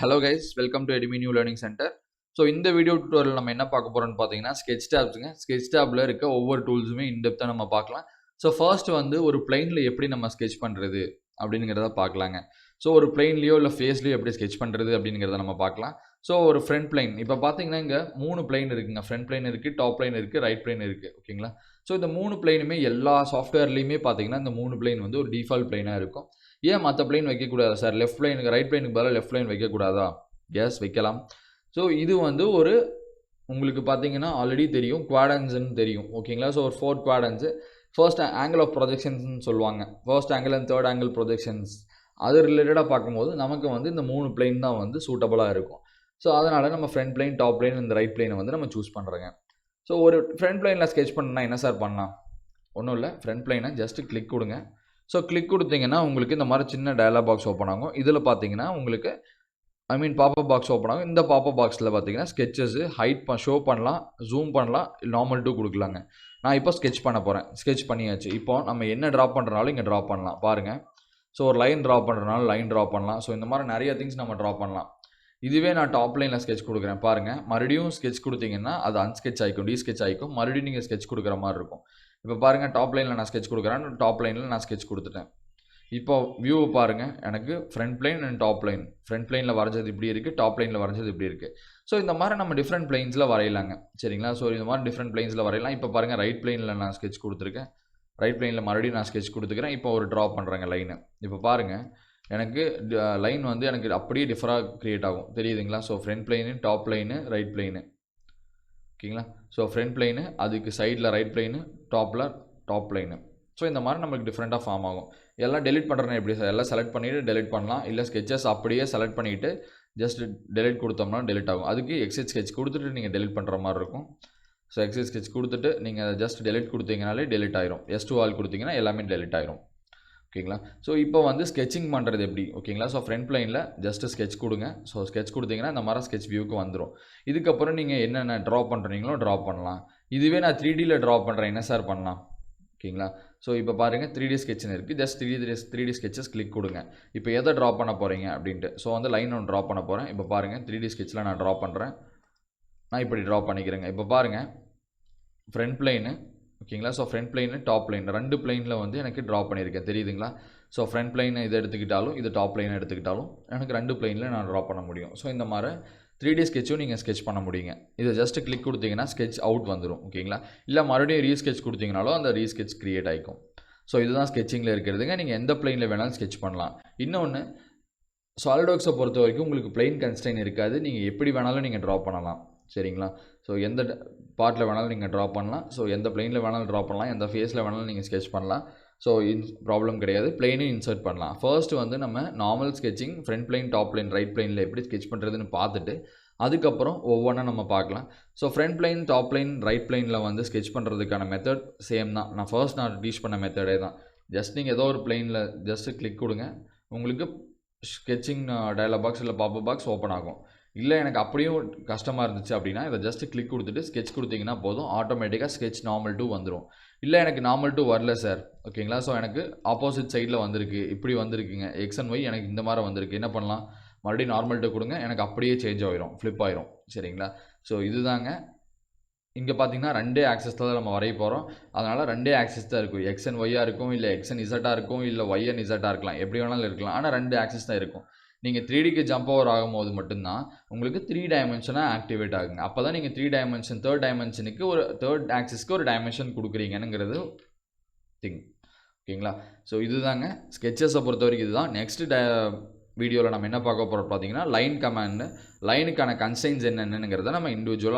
Hello guys, welcome to Edimi New Learning Center. So இந்த video tutorial நம்ம என்ன பார்க்க போகிறோம்னு பார்த்தீங்கன்னா ஸ்கெட்ச் டேப்ஸுங்க. ஸ்கெட்ச் டேப்பில் இருக்க ஒவ்வொரு டூல்ஸுமே இன்டெப்த்தாக நம்ம பார்க்கலாம். ஸோ ஃபர்ஸ்ட் வந்து ஒரு பிளைனில் எப்படி நம்ம ஸ்கெட்ச் பண்ணுறது அப்படிங்கிறத பார்க்கலாங்க. ஸோ ஒரு பிளைன்லையோ இல்லை ஃபேஸ்லையோ எப்படி ஸ்கெட்ச் பண்ணுறது அப்படிங்கிறத நம்ம பார்க்கலாம். ஸோ ஒரு ஃப்ரண்ட் பிளைன் இப்போ பார்த்தீங்கன்னா இங்கே 3 பிளைன் இருக்குங்க. ஃப்ரண்ட் பிளைன் இருக்குது, டாப் பிளைன் இருக்குது, ரைட் பிளைன் இருக்குது. ஓகேங்களா? ஸோ இந்த 3 பிளைனுமே எல்லா சாஃப்ட்வேர்லையுமே பார்த்தீங்கன்னா இந்த 3 பிளைன் வந்து ஒரு டிஃபால்ட் பிளைனாக இருக்கும். ஏன் மற்ற பிளைன் வைக்கக்கூடாது சார்? லெஃப்ட் பிளைனுக்கு ரைட் பிளைனுக்கு பதிலாக லெஃப்ட் பிளைன் வைக்கக்கூடாதா? எஸ், வைக்கலாம். ஸோ இது வந்து ஒரு உங்களுக்கு பார்த்தீங்கன்னா ஆல்ரெடி தெரியும், குவாடன்ஸ்ன்னு தெரியும். ஓகேங்களா? ஸோ ஒரு 4 குவாடன்ஸு. ஃபர்ஸ்ட் ஆங்கிள் ஆஃப் ப்ரொஜெக்ஷன்ஸ்னு சொல்லுவாங்க. First angle and third angle projections அது ரிலேட்டடாக பார்க்கும்போது நமக்கு வந்து இந்த 3 பிளைன் தான் வந்து சூட்டபுளாக இருக்கும். ஸோ அதனால் நம்ம ஃப்ரண்ட் பிளைன், டாப் பிளைன், இந்த ரைட் பிளைனை வந்து நம்ம சூஸ் பண்ணுறோங்க. ஸோ ஒரு ஃப்ரண்ட் பிளைனில் ஸ்கெட்ச் பண்ணால் என்ன சார் பண்ணலாம்? ஒன்றும் இல்லை, ஃப்ரண்ட் பிளைனை ஜஸ்ட்டு கிளிக் கொடுங்க. ஸோ கிளிக் கொடுத்தீங்கன்னா உங்களுக்கு இந்த மாதிரி சின்ன டயலாக் பாக்ஸ் ஓப்பன் ஆகும். இதில் பார்த்தீங்கன்னா உங்களுக்கு பாப்பப் பாக்ஸ் ஓப்பன் ஆகும். இந்த பாப்பப் பாக்ஸில் பார்த்தீங்கன்னா ஸ்கெட்சஸ்ஸு ஹைட் ஷோ பண்ணலாம், ஜூம் பண்ணலாம், நார்மல் டூ கொடுக்கலாங்க. நான் இப்போ ஸ்கெட்ச் பண்ண போகிறேன். ஸ்கெட்ச் பண்ணியாச்சு. இப்போ நம்ம என்ன ட்ரா பண்ணுறனாலும் இங்கே ட்ரா பண்ணலாம் பாருங்கள். ஸோ ஒரு லைன் ட்ரா பண்ணுறனால லைன் ட்ரா பண்ணலாம். ஸோ இந்த மாதிரி நிறைய திங்ஸ் நம்ம ட்ரா பண்ணலாம். இதுவே நான் டாப் லைனில் ஸ்கெட்ச் கொடுக்குறேன் பாருங்கள். மறுபடியும் ஸ்கெட்ச் கொடுத்தீங்கன்னா அது அன்ஸ்கெட்ச் ஆகிக்கும், டீஸ்கெட்ச் ஆகிக்கும். மறுபடியும் நீங்கள் ஸ்கெட்ச் கொடுக்குற மாதிரி இருக்கும். இப்போ பாருங்கள், டாப் லைனில் நான் ஸ்கெட்ச் கொடுக்குறேன். டாப் லைனில் நான் ஸ்கெட்ச் கொடுத்துட்டேன். இப்போ வியூவை பாருங்கள். எனக்கு front plane and top line. Front பிளைனில் வரைஞ்சது இப்படி இருக்குது, டாப் லைனில் வரைஞ்சது இப்படி இருக்குது. ஸோ இந்த மாதிரி நம்ம டிஃப்ரெண்ட் பிளைன்ஸில் வரையலாங்க. சரிங்களா? ஸோ இந்த மாதிரி டிஃப்ரெண்ட் பிளைன்ஸில் வரையலாம். இப்போ பாருங்கள், ரைட் பிளைனில் நான் ஸ்கெட்ச் கொடுத்துருக்கேன். ரைட் பிளைனில் மறுபடியும் நான் ஸ்கெட்ச் கொடுத்துக்கிறேன். இப்போ ஒரு ட்ரா பண்ணுறேங்க லைனு. இப்போ பாருங்கள், எனக்கு லைன் வந்து எனக்கு அப்படியே டிஃபராக க்ரியேட் ஆகும். தெரியுதுங்களா? So front plain, top line, right plain. ஓகேங்களா? ஸோ ஃப்ரண்ட் பிளைனு, அதுக்கு சைடில் right plain, top line. So இந்த மாதிரி நம்மளுக்கு டிஃப்ரெண்ட்டாக ஃபார்ம் ஆகும். எல்லாம் டெலிட் பண்ணுறேன்னா எப்படி சார்? எல்லாம் செலக்ட் பண்ணிவிட்டு டெலிட் பண்ணலாம். இல்லை ஸ்கெச்சஸ் அப்படியே செலக்ட் பண்ணிவிட்டு ஜஸ்ட் டெலிட் கொடுத்தோம்னா டெலிட் ஆகும். அதுக்கு எக்ஸிட் ஸ்கெட்ச் கொடுத்துட்டு நீங்கள் டெலிட் பண்ணுற மாதிரி இருக்கும். ஸோ எக்ஸிட் ஸ்கெட்ச் கொடுத்துட்டு நீங்கள் ஜஸ்ட் டெலிட் கொடுத்தீங்கனாலே டெலிட் ஆயிரும். எஸ்2 ஆல் கொடுத்தீங்கன்னா எல்லாமே டெலிட் ஆயிரும். ஓகேங்களா? ஸோ இப்போ வந்து ஸ்கெட்சிங் பண்ணுறது எப்படி? ஓகேங்களா? ஸோ ஃப்ரண்ட் பிளைனில் ஜஸ்ட்டு ஸ்கெட்ச் கொடுங்க. ஸோ ஸ்கெட்ச் கொடுத்தீங்கன்னா இந்த மாதிரி ஸ்கெட்ச் வியூக்கு வந்துடும். இதுக்கப்புறம் நீங்கள் என்னென்ன ட்ரா பண்ணுறீங்களோ ட்ரா பண்ணலாம். இதுவே நான் 3Dயில் ட்ரா பண்ணுறேன், என்ன சார் பண்ணலாம்? ஓகேங்களா? ஸோ இப்போ பாருங்கள், 3D ஸ்கெட்ச்னு இருக்குது. ஜஸ்ட் 3D ஸ்கெட்சஸ் கிளிக் கொடுங்க. இப்போ எதை ட்ரா பண்ண போகிறீங்க அப்படின்ட்டு. ஸோ வந்து லைன் ஒன்று ட்ரா பண்ண போகிறேன். இப்போ பாருங்கள், 3D ஸ்கெட்சில் நான் ட்ரா பண்ணுறேன். நான் இப்படி ட்ரா பண்ணிக்கிறேங்க. இப்போ பாருங்கள், ஃப்ரண்ட் பிளைனு. ஓகேங்களா? So front plain, top plain 2 பிளைனில் வந்து எனக்கு ட்ரா பண்ணியிருக்கேன். தெரியுதுங்களா? ஸோ ஃப்ரண்ட் பிளைனை இதை எடுத்துக்கிட்டாலும், இது டாப் பிளைனை எடுத்துக்கிட்டாலும் எனக்கு 2 பிளைனில் நான் ட்ரா பண்ண முடியும். ஸோ இந்த மாதிரி 3D ஸ்கெட்சும் நீங்கள் ஸ்கெட்ச் பண்ண முடியுங்க. இதை ஜஸ்ட்டு கிளிக் கொடுத்தீங்கன்னா ஸ்கெட்ச் அவுட் வந்துடும். ஓகேங்களா? இல்லை மறுபடியும் ரீஸ்கெட்ச் கொடுத்தீங்கனாலும் அந்த ரீஸ்கெட்ச் க்ரியேட் ஆகிக்கும். ஸோ இதுதான் ஸ்கெட்சிங்கில் இருக்கிறதுங்க. நீங்கள் எந்த பிளைனில் வேணாலும் ஸ்கெட்ச் பண்ணலாம். இன்னொன்று, சாலிட்வொர்க்ஸை பொறுத்த வரைக்கும் உங்களுக்கு பிளைன் கன்ஸ்ட்ரெயின் இருக்காது. நீங்கள் எப்படி வேணாலும் நீங்கள் ட்ரா பண்ணலாம். சரிங்களா? ஸோ எந்த பார்ட்டில் வேணாலும் நீங்கள் ட்ரா பண்ணலாம். ஸோ எந்த பிளைனில் வேணாலும் ட்ரா பண்ணலாம். எந்த ஃபேஸில் வேணாலும் நீங்கள் ஸ்கெட்ச் பண்ணலாம். ஸோ ப்ராப்ளம் கிடையாது. பிளைனும் இன்சர்ட் பண்ணலாம். ஃபர்ஸ்ட் வந்து நம்ம normal sketching, front plane, top plane, right பிளைனில் எப்படி ஸ்கெட்ச் பண்ணுறதுன்னு பார்த்துட்டு அதுக்கப்புறம் ஒவ்வொன்றா நம்ம பார்க்கலாம். So front plane, top plane, right பிளைனில் வந்து ஸ்கெட்ச் பண்ணுறதுக்கான மெத்தட் சேம் தான். நான் டீச் பண்ண மெத்தடே தான். ஜஸ்ட் நீங்கள் ஏதோ ஒரு பிளைனில் ஜஸ்ட்டு கிளிக் கொடுங்க. உங்களுக்கு ஸ்கெட்சிங் டயலாக் பாக்ஸ் இல்லை பாப்பப் பாக்ஸ் ஓப்பன் ஆகும். இல்லை எனக்கு அப்படியும் கஷ்டமாக இருந்துச்சு அப்படின்னா இதை ஜஸ்ட்டு கிளிக் கொடுத்துட்டு ஸ்கெட்ச் கொடுத்தீங்கன்னா போதும், ஆட்டோமேட்டிக்காக ஸ்கெட்ச் நார்மல் டூ வந்துடும். இல்லை எனக்கு நார்மல் டூ வரல சார். ஓகேங்களா? ஸோ எனக்கு ஆப்போசிட் சைடில் வந்திருக்கு, இப்படி வந்திருக்குங்க, எக்ஸ் அண்ட் ஒய் எனக்கு இந்த மாதிரி வந்திருக்கு. என்ன பண்ணலாம்? மறுபடியும் நார்மல் டூ கொடுங்க. எனக்கு அப்படியே சேஞ்ச் ஆகிரும், ஃப்ளிப் ஆயிரும். சரிங்களா? ஸோ இதுதாங்க. இங்கே பார்த்தீங்கன்னா 2 ஆக்சஸ் தான் நம்ம வரைய போகிறோம். அதனால் 2 ஆக்சஸ் தான் இருக்கும். எக்ஸ் அண்ட் ஒய்யாக இருக்கும், இல்லை எக்ஸ் அண்ட் இசட்டாக இருக்கும், இல்லை ஒய் அண்ட் இசட்டாக இருக்கலாம். எப்படி வேணாலும் இருக்கலாம். ஆனால் 2 ஆக்சஸ் தான் இருக்கும். நீங்கள் 3Dக்கு ஜம்ப் ஓவர் ஆகும்போது மட்டும்தான் உங்களுக்கு 3 டைமென்ஷனாக ஆக்டிவேட் ஆகுங்க. அப்போ தான் நீங்கள் 3 டைமென்ஷன், தேர்ட் டைமென்ஷனுக்கு ஒரு தேர்ட் ஆக்சிஸ்க்கு ஒரு டைமென்ஷன் கொடுக்குறீங்கங்கிறது திங். ஓகேங்களா? ஸோ இதுதாங்க ஸ்கெட்சஸை பொறுத்த வரைக்கும் இதுதான். நெக்ஸ்ட் வீடியோவில் நம்ம என்ன பார்க்க போகிறோம் பார்த்தீங்கன்னா லைன் கமாண்ட், லைனுக்கான கன்ஸ்ட்ரெயின்ஸ் என்னென்னங்கிறத நம்ம இண்டிவிஜுவலாக